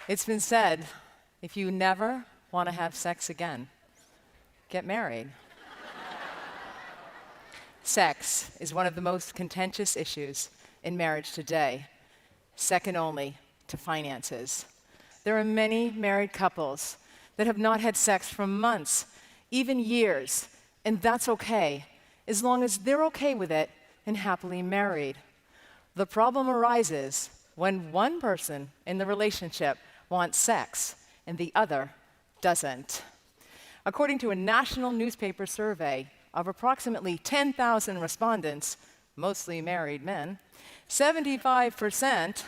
It's been said, if you never want to have sex again, get married. Sex is one of the most contentious issues in marriage today, second only to finances. There are many married couples that have not had sex for months, even years, and that's okay, as long as they're okay with it and happily married. The problem arises when one person in the relationship wants sex and the other doesn't. According to a national newspaper survey of approximately 10,000 respondents, mostly married men, 75%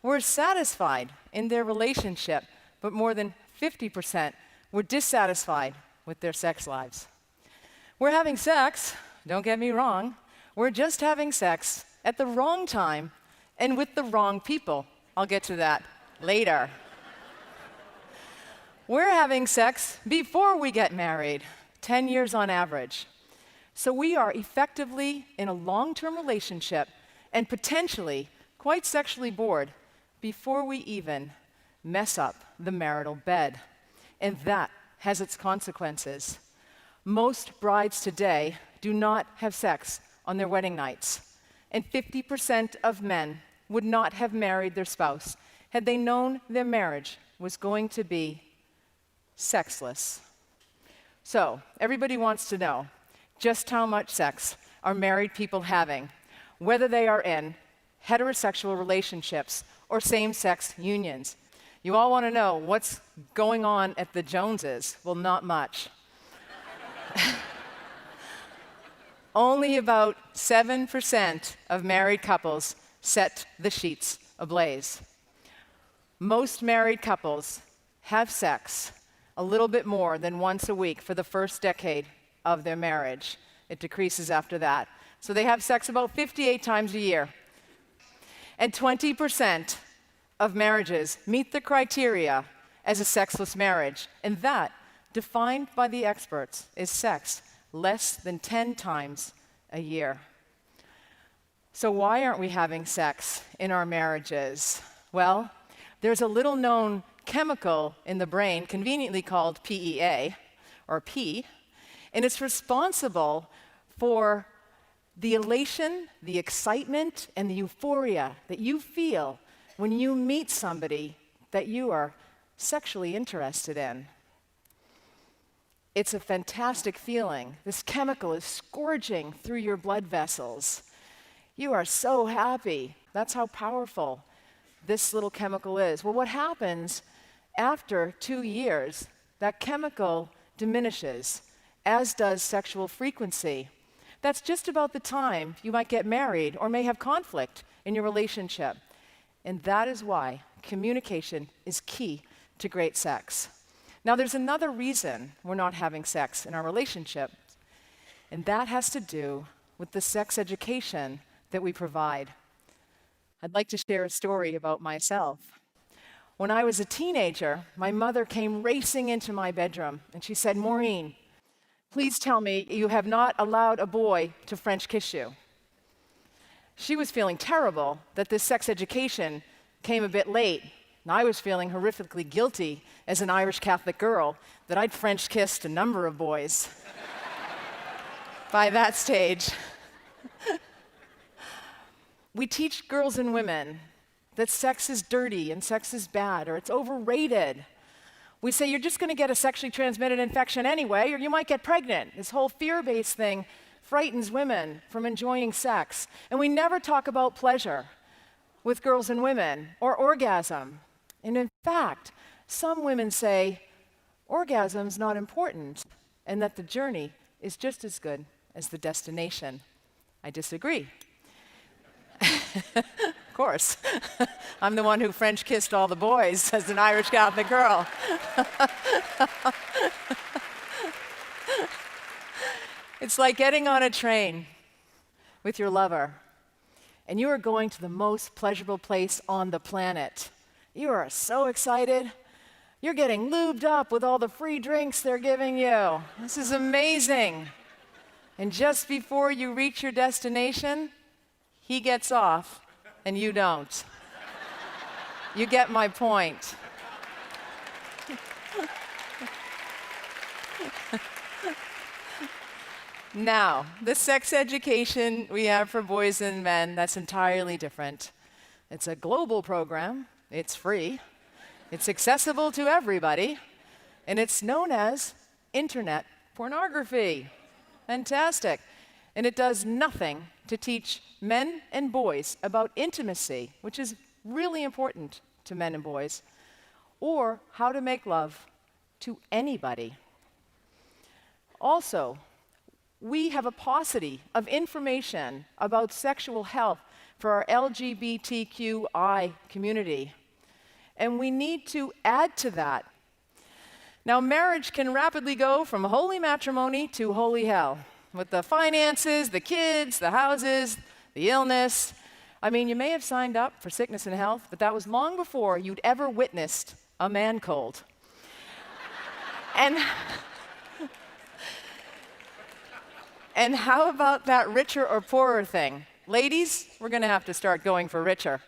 were satisfied in their relationship, but more than 50% were dissatisfied with their sex lives. We're having sex, don't get me wrong, we're just having sex at the wrong time and with the wrong people. I'll get to that later. We're having sex before we get married, 10 years on average. So we are effectively in a long-term relationship and potentially quite sexually bored before we even mess up the marital bed. And that has its consequences. Most brides today do not have sex on their wedding nights, and 50% of men would not have married their spouse had they known their marriage was going to be sexless. So, everybody wants to know just how much sex are married people having, whether they are in heterosexual relationships or same-sex unions. You all want to know what's going on at the Joneses. Well, not much. Only about 7% of married couples set the sheets ablaze. Most married couples have sex a little bit more than once a week for the first decade of their marriage. It decreases after that. So they have sex about 58 times a year. And 20% of marriages meet the criteria as a sexless marriage. And that, defined by the experts, is sex less than 10 times a year. So why aren't we having sex in our marriages? Well, there's a little-known chemical in the brain, conveniently called PEA, or P, and it's responsible for the elation, the excitement, and the euphoria that you feel when you meet somebody that you are sexually interested in. It's a fantastic feeling. This chemical is scourging through your blood vessels. You are so happy. That's how powerful this little chemical is. Well, what happens after 2 years, that chemical diminishes, as does sexual frequency. That's just about the time you might get married or may have conflict in your relationship. And that is why communication is key to great sex. Now, there's another reason we're not having sex in our relationship, and that has to do with the sex education that we provide. I'd like to share a story about myself. When I was a teenager, my mother came racing into my bedroom, and she said, "Maureen, please tell me you have not allowed a boy to French kiss you." She was feeling terrible that this sex education came a bit late, and I was feeling horrifically guilty as an Irish Catholic girl that I'd French kissed a number of boys by that stage. We teach girls and women that sex is dirty and sex is bad, or it's overrated. We say you're just going to get a sexually transmitted infection anyway, or you might get pregnant. This whole fear-based thing frightens women from enjoying sex. And we never talk about pleasure with girls and women, or orgasm. And in fact, some women say orgasm's not important, and that the journey is just as good as the destination. I disagree. Of course. I'm the one who French kissed all the boys as an Irish Catholic girl. It's like getting on a train with your lover, and you are going to the most pleasurable place on the planet. You are so excited. You're getting lubed up with all the free drinks they're giving you. This is amazing. And just before you reach your destination, he gets off and you don't. You get my point. Now, the sex education we have for boys and men, that's entirely different. It's a global program, it's free, it's accessible to everybody, and it's known as internet pornography. Fantastic. And it does nothing to teach men and boys about intimacy, which is really important to men and boys, or how to make love to anybody. Also, we have a paucity of information about sexual health for our LGBTQI community, and we need to add to that. Now, marriage can rapidly go from holy matrimony to holy hell, with the finances, the kids, the houses, the illness. I mean, you may have signed up for sickness and health, but that was long before you'd ever witnessed a man cold. And how about that richer or poorer thing? Ladies, we're going to have to start going for richer.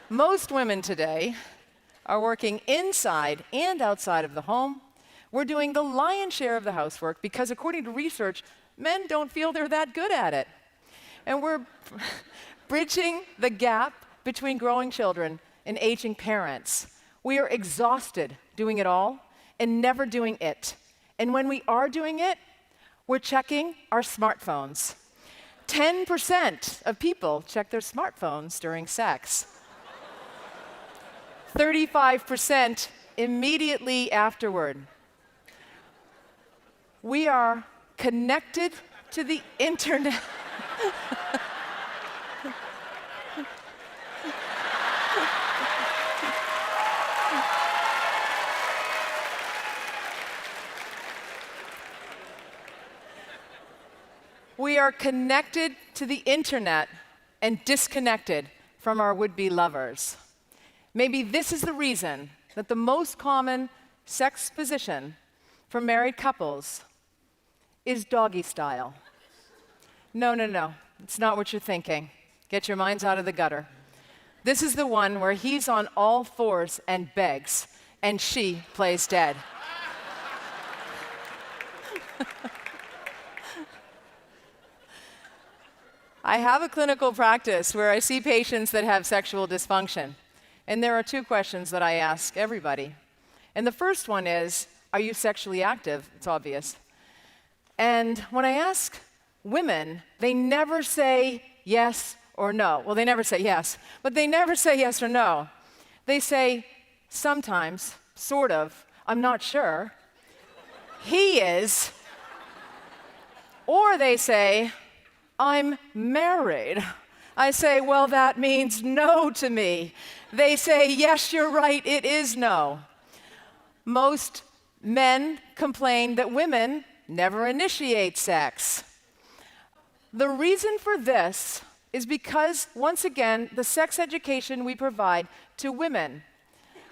Most women today are working inside and outside of the home. We're doing the lion's share of the housework because, according to research, men don't feel they're that good at it. And we're bridging the gap between growing children and aging parents. We are exhausted doing it all and never doing it. And when we are doing it, we're checking our smartphones. 10% of people check their smartphones during sex. 35% immediately afterward. We are connected to the internet. We are connected to the internet and disconnected from our would-be lovers. Maybe this is the reason that the most common sex position for married couples is doggy style. No, it's not what you're thinking. Get your minds out of the gutter. This is the one where he's on all fours and begs, and she plays dead. I have a clinical practice where I see patients that have sexual dysfunction, and there are two questions that I ask everybody. And the first one is, are you sexually active? It's obvious. And when I ask women, they never say yes or no. Well, they never say yes, but they never say yes or no. They say, sometimes, sort of, I'm not sure. He is. Or they say, I'm married. I say, well, that means no to me. They say, yes, you're right, it is no. Most men complain that women never initiate sex. The reason for this is because, once again, the sex education we provide to women.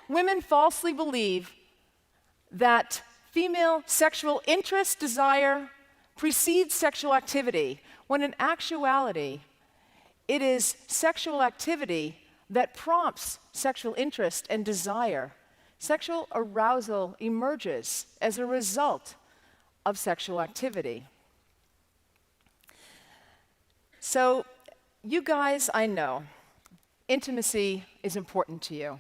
Women falsely believe that female sexual interest, desire, precedes sexual activity, when in actuality, it is sexual activity that prompts sexual interest and desire. Sexual arousal emerges as a result of sexual activity. So, you guys, I know, intimacy is important to you.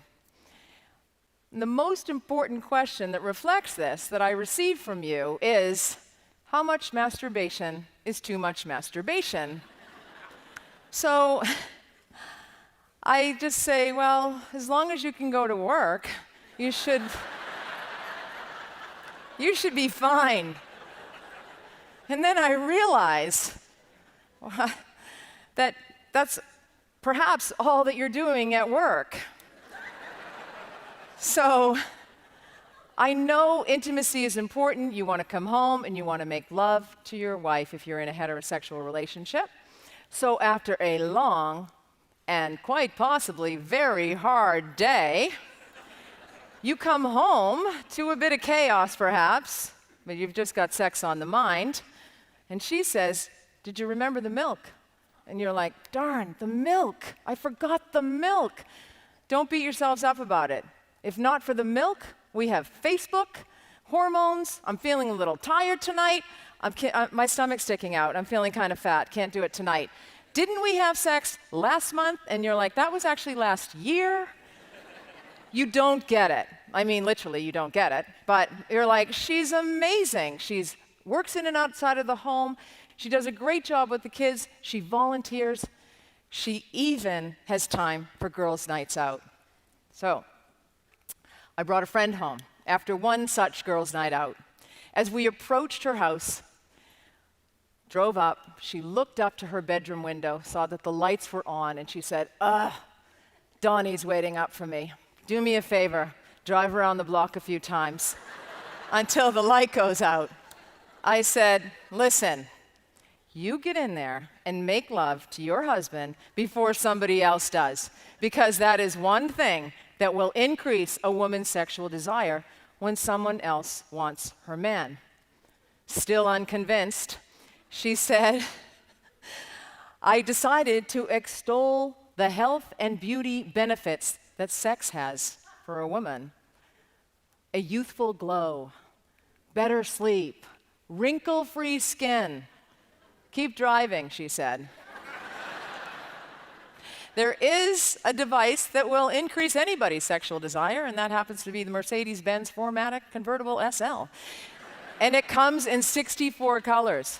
And the most important question that reflects this that I received from you is, how much masturbation is too much masturbation? So I just say, well, as long as you can go to work, you should be fine. And then I realize that that's perhaps all that you're doing at work. So I know intimacy is important. You want to come home and you want to make love to your wife if you're in a heterosexual relationship. So after a long and quite possibly very hard day, you come home to a bit of chaos perhaps, but you've just got sex on the mind, and she says, did you remember the milk? And you're like, darn, the milk. I forgot the milk. Don't beat yourselves up about it. If not for the milk, we have Facebook, hormones, I'm feeling a little tired tonight, my stomach's sticking out, I'm feeling kind of fat, can't do it tonight. Didn't we have sex last month? And you're like, that was actually last year? You don't get it. I mean, literally, you don't get it. But you're like, she's amazing. She works in and outside of the home. She does a great job with the kids. She volunteers. She even has time for girls' nights out. So I brought a friend home after one such girls' night out. As we approached her house, drove up, she looked up to her bedroom window, saw that the lights were on, and she said, Donnie's waiting up for me. Do me a favor, drive around the block a few times until the light goes out. I said, listen, you get in there and make love to your husband before somebody else does, because that is one thing that will increase a woman's sexual desire when someone else wants her man. Still unconvinced, she said, I decided to extol the health and beauty benefits that sex has for a woman. A youthful glow, better sleep, wrinkle-free skin. Keep driving, she said. There is a device that will increase anybody's sexual desire, and that happens to be the Mercedes-Benz 4MATIC Convertible SL. And it comes in 64 colors.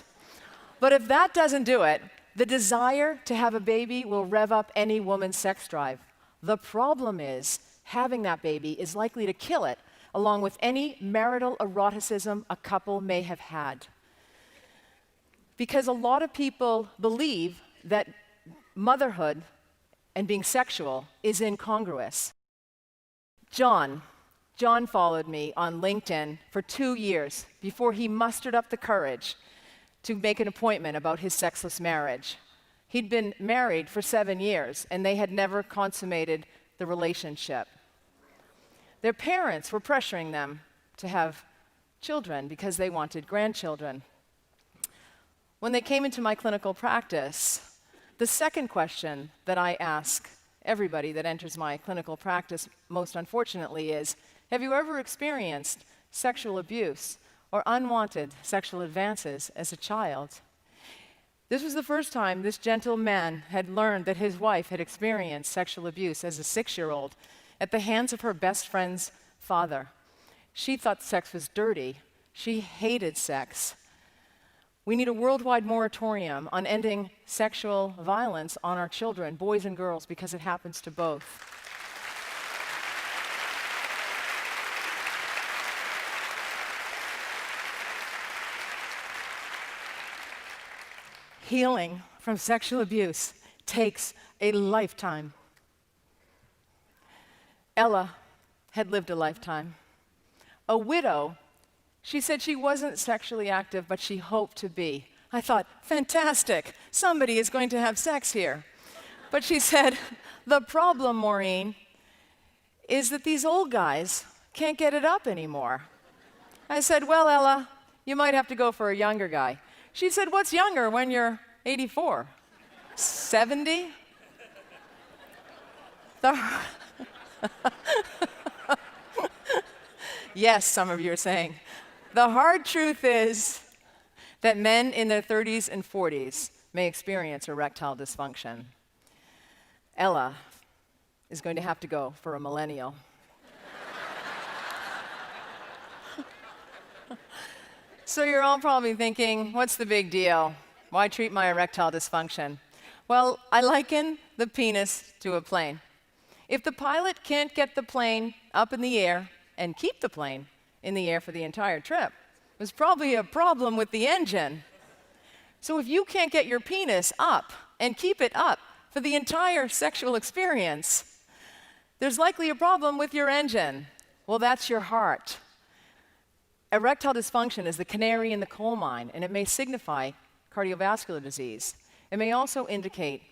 But if that doesn't do it, the desire to have a baby will rev up any woman's sex drive. The problem is, having that baby is likely to kill it, along with any marital eroticism a couple may have had. Because a lot of people believe that motherhood and being sexual is incongruous. John followed me on LinkedIn for 2 years before he mustered up the courage to make an appointment about his sexless marriage. He'd been married for 7 years, and they had never consummated the relationship. Their parents were pressuring them to have children because they wanted grandchildren. When they came into my clinical practice, the second question that I ask everybody that enters my clinical practice, most unfortunately, is, have you ever experienced sexual abuse or unwanted sexual advances as a child? This was the first time this gentleman had learned that his wife had experienced sexual abuse as a 6-year-old at the hands of her best friend's father. She thought sex was dirty. She hated sex. We need a worldwide moratorium on ending sexual violence on our children, boys and girls, because it happens to both. Healing from sexual abuse takes a lifetime. Ella had lived a lifetime. A widow, she said she wasn't sexually active, but she hoped to be. I thought, fantastic, somebody is going to have sex here. But she said, the problem, Maureen, is that these old guys can't get it up anymore. I said, well, Ella, you might have to go for a younger guy. She said, what's younger when you're 84? 70? Yes, some of you are saying. The hard truth is that men in their 30s and 40s may experience erectile dysfunction. Ella is going to have to go for a millennial. So you're all probably thinking, what's the big deal? Why treat my erectile dysfunction? Well, I liken the penis to a plane. If the pilot can't get the plane up in the air and keep the plane in the air for the entire trip, there's probably a problem with the engine. So if you can't get your penis up and keep it up for the entire sexual experience, there's likely a problem with your engine. Well, that's your heart. Erectile dysfunction is the canary in the coal mine, and it may signify cardiovascular disease. It may also indicate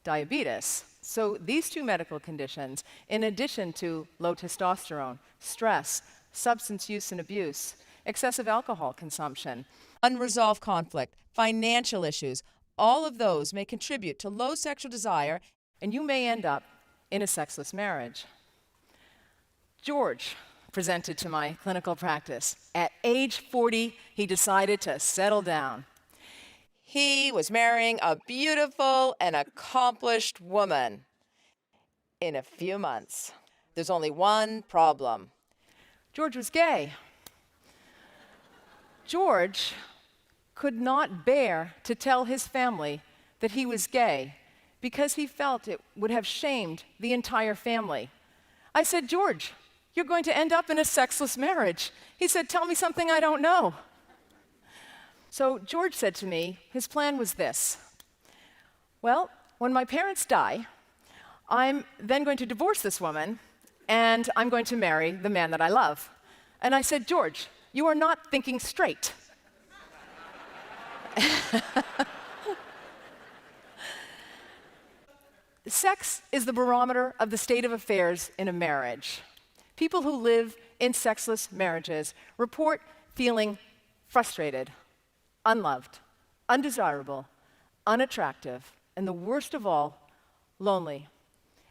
diabetes. So these two medical conditions, in addition to low testosterone, stress, substance use and abuse, excessive alcohol consumption, unresolved conflict, financial issues, all of those may contribute to low sexual desire, and you may end up in a sexless marriage. George presented to my clinical practice. At age 40, he decided to settle down. He was marrying a beautiful and accomplished woman in a few months. There's only one problem. George was gay. George could not bear to tell his family that he was gay because he felt it would have shamed the entire family. I said, George, you're going to end up in a sexless marriage. He said, tell me something I don't know. So George said to me, his plan was this. Well, when my parents die, I'm then going to divorce this woman, and I'm going to marry the man that I love. And I said, George, you are not thinking straight. Sex is the barometer of the state of affairs in a marriage. People who live in sexless marriages report feeling frustrated, unloved, undesirable, unattractive, and the worst of all, lonely.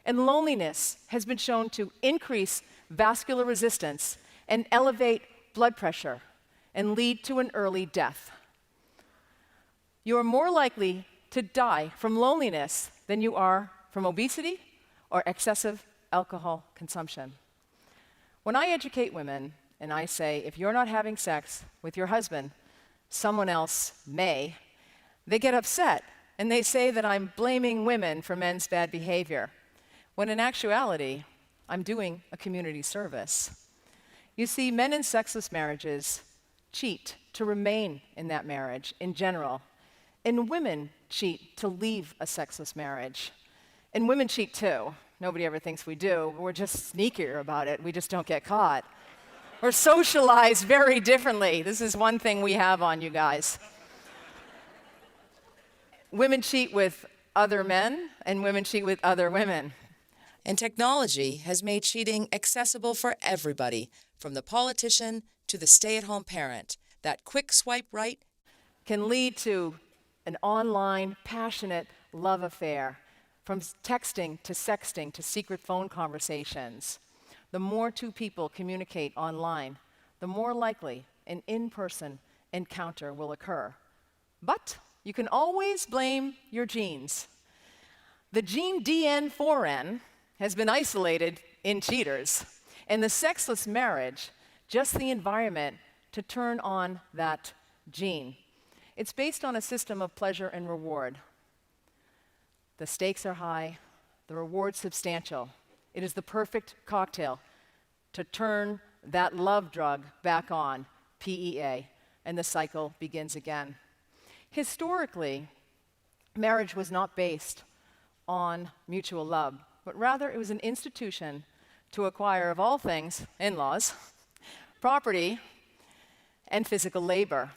And loneliness has been shown to increase vascular resistance and elevate blood pressure and lead to an early death. You are more likely to die from loneliness than you are from obesity or excessive alcohol consumption. When I educate women and I say, if you're not having sex with your husband, someone else may, they get upset and they say that I'm blaming women for men's bad behavior, when in actuality, I'm doing a community service. You see, men in sexless marriages cheat to remain in that marriage in general, and women cheat to leave a sexless marriage. And women cheat too. Nobody ever thinks we do. We're just sneakier about it. We just don't get caught. We're socialized very differently. This is one thing we have on you guys. Women cheat with other men, and women cheat with other women. And technology has made cheating accessible for everybody, from the politician to the stay-at-home parent. That quick swipe right can lead to an online, passionate love affair, from texting to sexting to secret phone conversations. The more two people communicate online, the more likely an in-person encounter will occur. But you can always blame your genes. The gene DN4N has been isolated in cheaters, and the sexless marriage, just the environment to turn on that gene. It's based on a system of pleasure and reward. The stakes are high, the reward substantial. It is the perfect cocktail to turn that love drug back on, PEA, and the cycle begins again. Historically, marriage was not based on mutual love, but rather it was an institution to acquire, of all things, in-laws, property, and physical labor.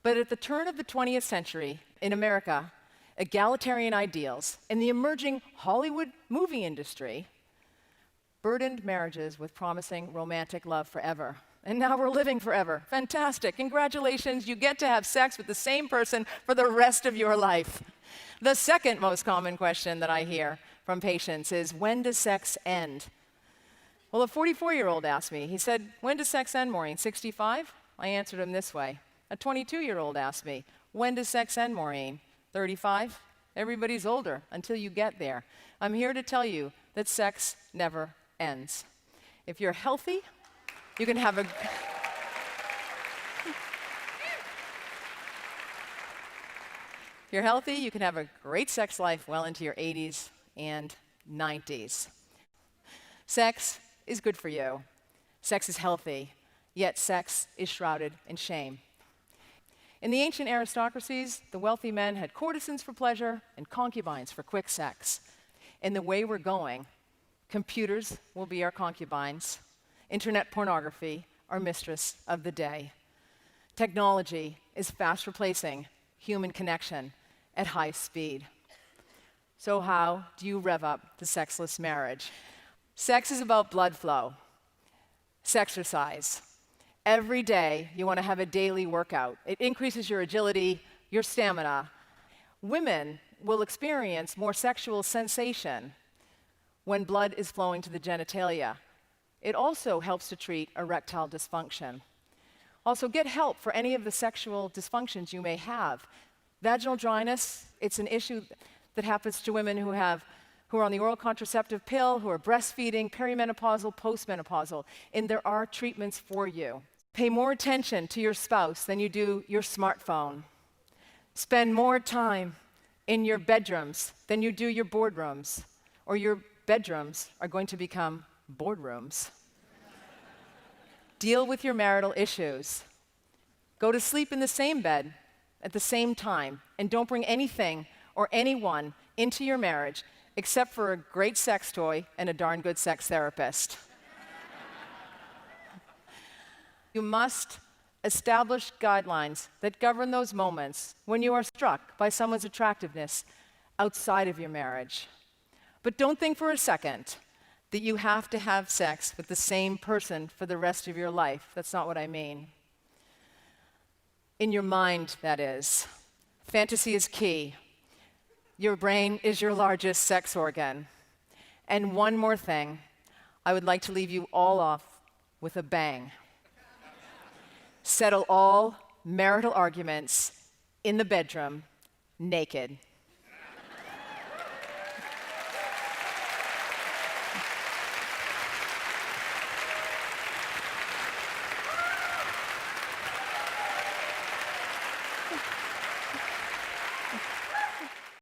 But at the turn of the 20th century in America, egalitarian ideals and the emerging Hollywood movie industry burdened marriages with promising romantic love forever. And now we're living forever. Fantastic. Congratulations, you get to have sex with the same person for the rest of your life. The second most common question that I hear from patients is, when does sex end? Well, a 44-year-old asked me, he said, when does sex end, Maureen? 65? I answered him this way. A 22-year-old asked me, when does sex end, Maureen? 35? Everybody's older until you get there. I'm here to tell you that sex never ends. If you're healthy, you can have a... If you're healthy, you can have a great sex life well into your 80s and 90s. Sex is good for you. Sex is healthy, yet sex is shrouded in shame. In the ancient aristocracies, the wealthy men had courtesans for pleasure and concubines for quick sex. In the way we're going, computers will be our concubines, internet pornography our mistress of the day. Technology is fast replacing human connection at high speed. So how do you rev up the sexless marriage? Sex is about blood flow. Sexercise. Every day, you want to have a daily workout. It increases your agility, your stamina. Women will experience more sexual sensation when blood is flowing to the genitalia. it also helps to treat erectile dysfunction. Also, get help for any of the sexual dysfunctions you may have. Vaginal dryness, it's an issue that happens to women who are on the oral contraceptive pill, who are breastfeeding, perimenopausal, postmenopausal, and there are treatments for you. Pay more attention to your spouse than you do your smartphone. Spend more time in your bedrooms than you do your boardrooms, or your bedrooms are going to become boardrooms. Deal with your marital issues. Go to sleep in the same bed at the same time, and don't bring anything or anyone into your marriage except for a great sex toy and a darn good sex therapist. You must establish guidelines that govern those moments when you are struck by someone's attractiveness outside of your marriage. But don't think for a second that you have to have sex with the same person for the rest of your life. That's not what I mean. In your mind, that is. Fantasy is key. Your brain is your largest sex organ. And one more thing, I would like to leave you all off with a bang. Settle all marital arguments in the bedroom naked.